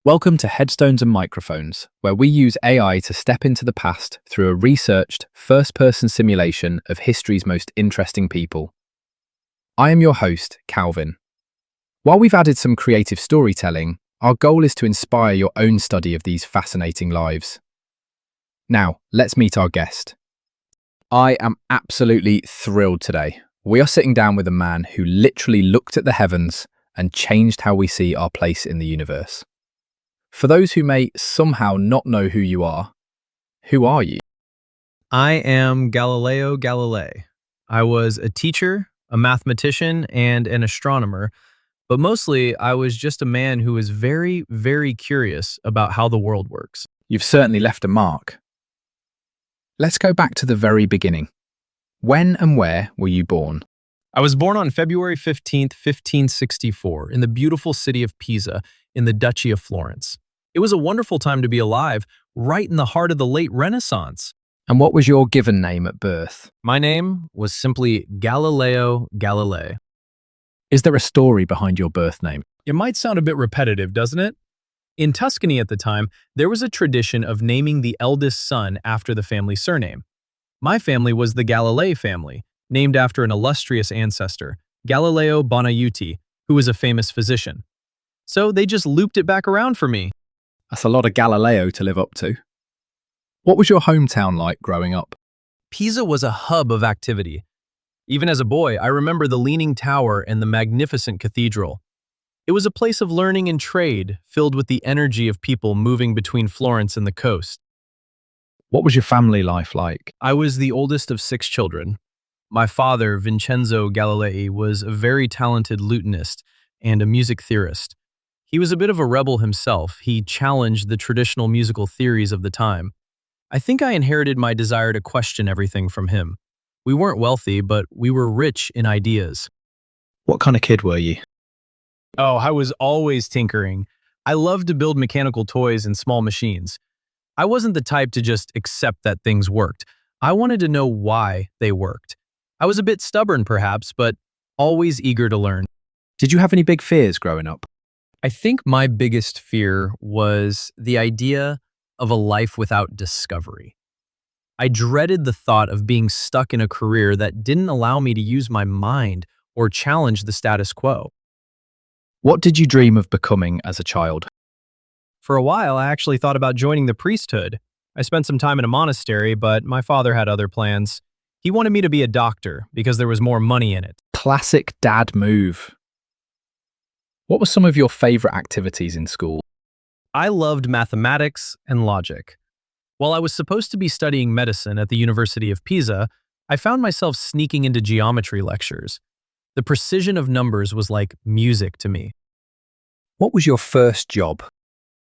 Welcome to Headstones and Microphones, where we use AI to step into the past through a researched, first-person simulation of history's most interesting people. I am your host, Calvin. While we've added some creative storytelling, our goal is to inspire your own study of these fascinating lives. Now, let's meet our guest. I am absolutely thrilled today. We are sitting down with a man who literally looked at the heavens and changed how we see our place in the universe. For those who may somehow not know who you are, who are you? I am Galileo Galilei. I was a teacher, a mathematician, and an astronomer, but mostly I was just a man who was very, very curious about how the world works. You've certainly left a mark. Let's go back to the very beginning. When and where were you born? I was born on February 15th, 1564, in the beautiful city of Pisa, in the Duchy of Florence. It was a wonderful time to be alive, right in the heart of the late Renaissance. And what was your given name at birth? My name was simply Galileo Galilei. Is there a story behind your birth name? It might sound a bit repetitive, doesn't it? In Tuscany at the time, there was a tradition of naming the eldest son after the family surname. My family was the Galilei family, named after an illustrious ancestor, Galileo Bonaiuti, who was a famous physician. So they just looped it back around for me. That's a lot of Galileo to live up to. What was your hometown like growing up? Pisa was a hub of activity. Even as a boy, I remember the Leaning Tower and the magnificent cathedral. It was a place of learning and trade, filled with the energy of people moving between Florence and the coast. What was your family life like? I was the oldest of 6 children. My father, Vincenzo Galilei, was a very talented lutenist and a music theorist. He was a bit of a rebel himself. He challenged the traditional musical theories of the time. I think I inherited my desire to question everything from him. We weren't wealthy, but we were rich in ideas. What kind of kid were you? Oh, I was always tinkering. I loved to build mechanical toys and small machines. I wasn't the type to just accept that things worked. I wanted to know why they worked. I was a bit stubborn, perhaps, but always eager to learn. Did you have any big fears growing up? I think my biggest fear was the idea of a life without discovery. I dreaded the thought of being stuck in a career that didn't allow me to use my mind or challenge the status quo. What did you dream of becoming as a child? For a while, I actually thought about joining the priesthood. I spent some time in a monastery, but my father had other plans. He wanted me to be a doctor because there was more money in it. Classic dad move. What were some of your favorite activities in school? I loved mathematics and logic. While I was supposed to be studying medicine at the University of Pisa, I found myself sneaking into geometry lectures. The precision of numbers was like music to me. What was your first job?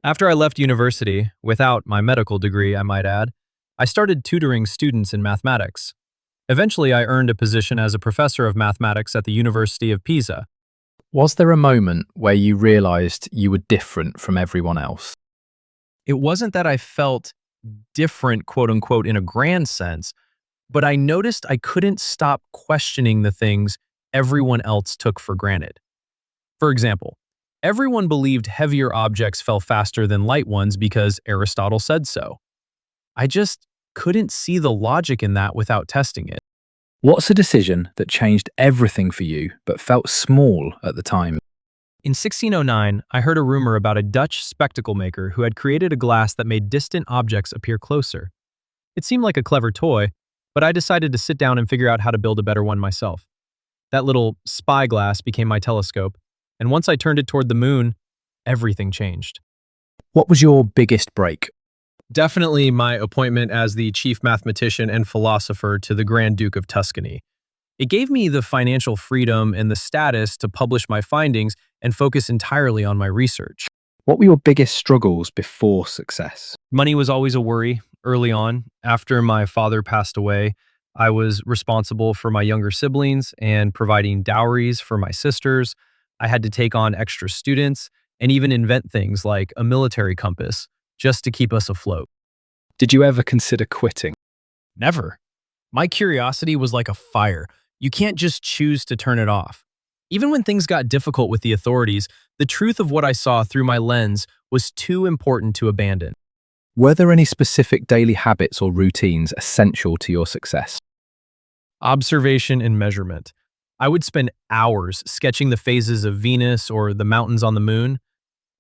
After I left university, without my medical degree, I might add, I started tutoring students in mathematics. Eventually, I earned a position as a professor of mathematics at the University of Pisa. Was there a moment where you realized you were different from everyone else? It wasn't that I felt different, quote unquote, in a grand sense, but I noticed I couldn't stop questioning the things everyone else took for granted. For example, everyone believed heavier objects fell faster than light ones because Aristotle said so. I just couldn't see the logic in that without testing it. What's a decision that changed everything for you but felt small at the time? In 1609, I heard a rumor about a Dutch spectacle maker who had created a glass that made distant objects appear closer. It seemed like a clever toy, but I decided to sit down and figure out how to build a better one myself. That little spyglass became my telescope, and once I turned it toward the moon, everything changed. What was your biggest break? Definitely my appointment as the chief mathematician and philosopher to the Grand Duke of Tuscany. It gave me the financial freedom and the status to publish my findings and focus entirely on my research. What were your biggest struggles before success? Money was always a worry early on. After my father passed away, I was responsible for my younger siblings and providing dowries for my sisters. I had to take on extra students and even invent things like a military compass just to keep us afloat. Did you ever consider quitting? Never. My curiosity was like a fire. You can't just choose to turn it off. Even when things got difficult with the authorities, the truth of what I saw through my lens was too important to abandon. Were there any specific daily habits or routines essential to your success? Observation and measurement. I would spend hours sketching the phases of Venus or the mountains on the moon.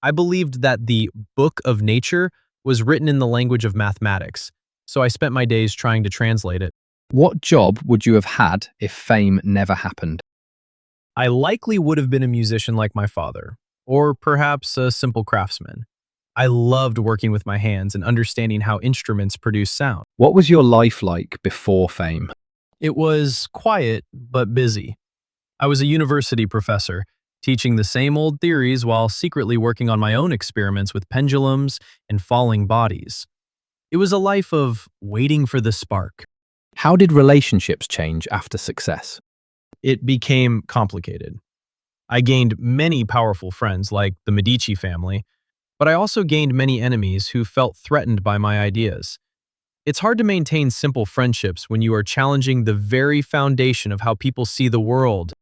I believed that the book of nature was written in the language of mathematics, so I spent my days trying to translate it. What job would you have had if fame never happened? I likely would have been a musician like my father, or perhaps a simple craftsman. I loved working with my hands and understanding how instruments produce sound. What was your life like before fame? It was quiet but busy. I was a university professor, teaching the same old theories while secretly working on my own experiments with pendulums and falling bodies. It was a life of waiting for the spark. How did relationships change after success? It became complicated. I gained many powerful friends like the Medici family, but I also gained many enemies who felt threatened by my ideas. It's hard to maintain simple friendships when you are challenging the very foundation of how people see the world.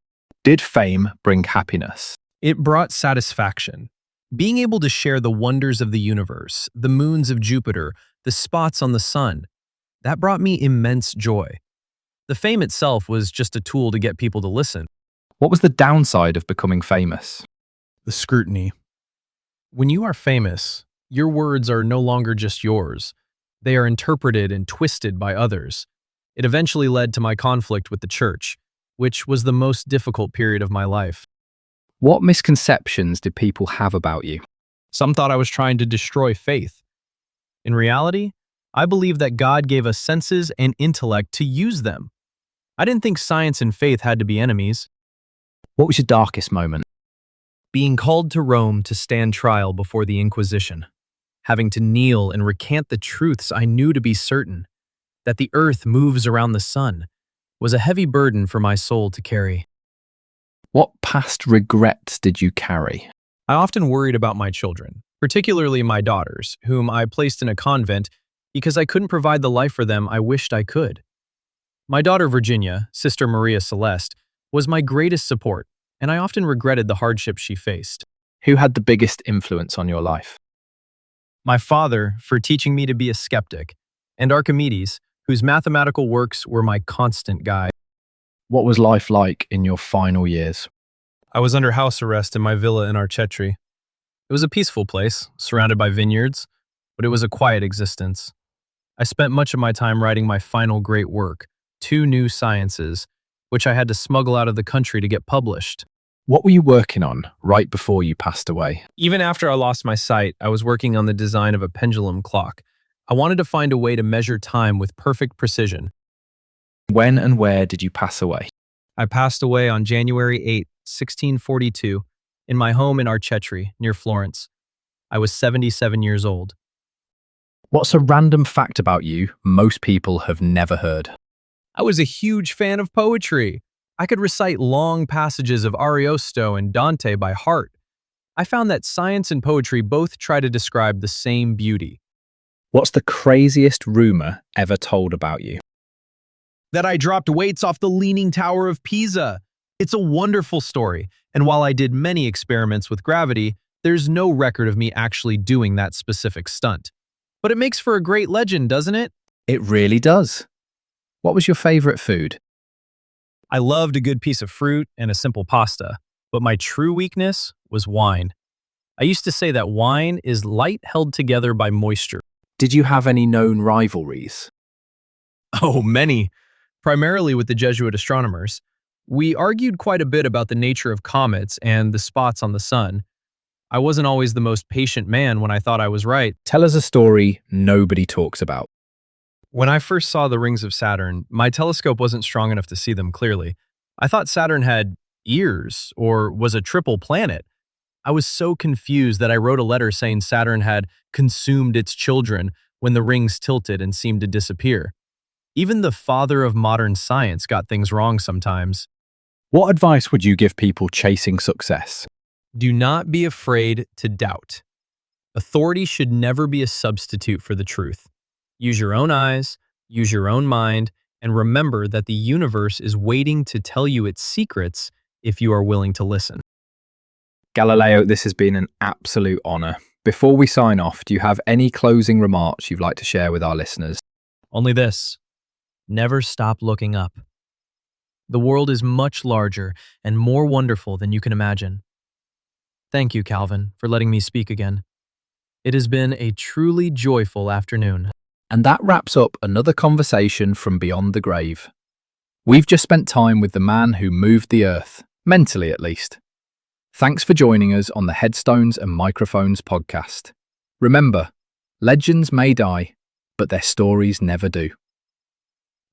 Did fame bring happiness? It brought satisfaction. Being able to share the wonders of the universe, the moons of Jupiter, the spots on the sun, that brought me immense joy. The fame itself was just a tool to get people to listen. What was the downside of becoming famous? The scrutiny. When you are famous, your words are no longer just yours. They are interpreted and twisted by others. It eventually led to my conflict with the church, which was the most difficult period of my life. What misconceptions did people have about you? Some thought I was trying to destroy faith. In reality, I believe that God gave us senses and intellect to use them. I didn't think science and faith had to be enemies. What was your darkest moment? Being called to Rome to stand trial before the Inquisition, having to kneel and recant the truths I knew to be certain, that the earth moves around the sun, was a heavy burden for my soul to carry. What past regrets did you carry? I often worried about my children, particularly my daughters, whom I placed in a convent because I couldn't provide the life for them I wished I could. My daughter Virginia, Sister Maria Celeste, was my greatest support, and I often regretted the hardships she faced. Who had the biggest influence on your life? My father, for teaching me to be a skeptic, and Archimedes, whose mathematical works were my constant guide. What was life like in your final years? I was under house arrest in my villa in Arcetri. It was a peaceful place, surrounded by vineyards, but it was a quiet existence. I spent much of my time writing my final great work, 2 new sciences, which I had to smuggle out of the country to get published. What were you working on right before you passed away? Even after I lost my sight, I was working on the design of a pendulum clock. I wanted to find a way to measure time with perfect precision. When and where did you pass away? I passed away on January 8, 1642, in my home in Arcetri, near Florence. I was 77 years old. What's a random fact about you most people have never heard? I was a huge fan of poetry. I could recite long passages of Ariosto and Dante by heart. I found that science and poetry both try to describe the same beauty. What's the craziest rumor ever told about you? That I dropped weights off the Leaning Tower of Pisa. It's a wonderful story, and while I did many experiments with gravity, there's no record of me actually doing that specific stunt. But it makes for a great legend, doesn't it? It really does. What was your favorite food? I loved a good piece of fruit and a simple pasta, but my true weakness was wine. I used to say that wine is light held together by moisture. Did you have any known rivalries? Oh, many. Primarily with the Jesuit astronomers. We argued quite a bit about the nature of comets and the spots on the sun. I wasn't always the most patient man when I thought I was right. Tell us a story nobody talks about. When I first saw the rings of Saturn, my telescope wasn't strong enough to see them clearly. I thought Saturn had ears or was a triple planet. I was so confused that I wrote a letter saying Saturn had consumed its children when the rings tilted and seemed to disappear. Even the father of modern science got things wrong sometimes. What advice would you give people chasing success? Do not be afraid to doubt. Authority should never be a substitute for the truth. Use your own eyes, use your own mind, and remember that the universe is waiting to tell you its secrets if you are willing to listen. Galileo, this has been an absolute honour. Before we sign off, do you have any closing remarks you'd like to share with our listeners? Only this: never stop looking up. The world is much larger and more wonderful than you can imagine. Thank you, Calvin, for letting me speak again. It has been a truly joyful afternoon. And that wraps up another conversation from beyond the grave. We've just spent time with the man who moved the earth, mentally at least. Thanks for joining us on the Headstones and Microphones podcast. Remember, legends may die, but their stories never do.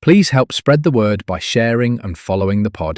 Please help spread the word by sharing and following the pod.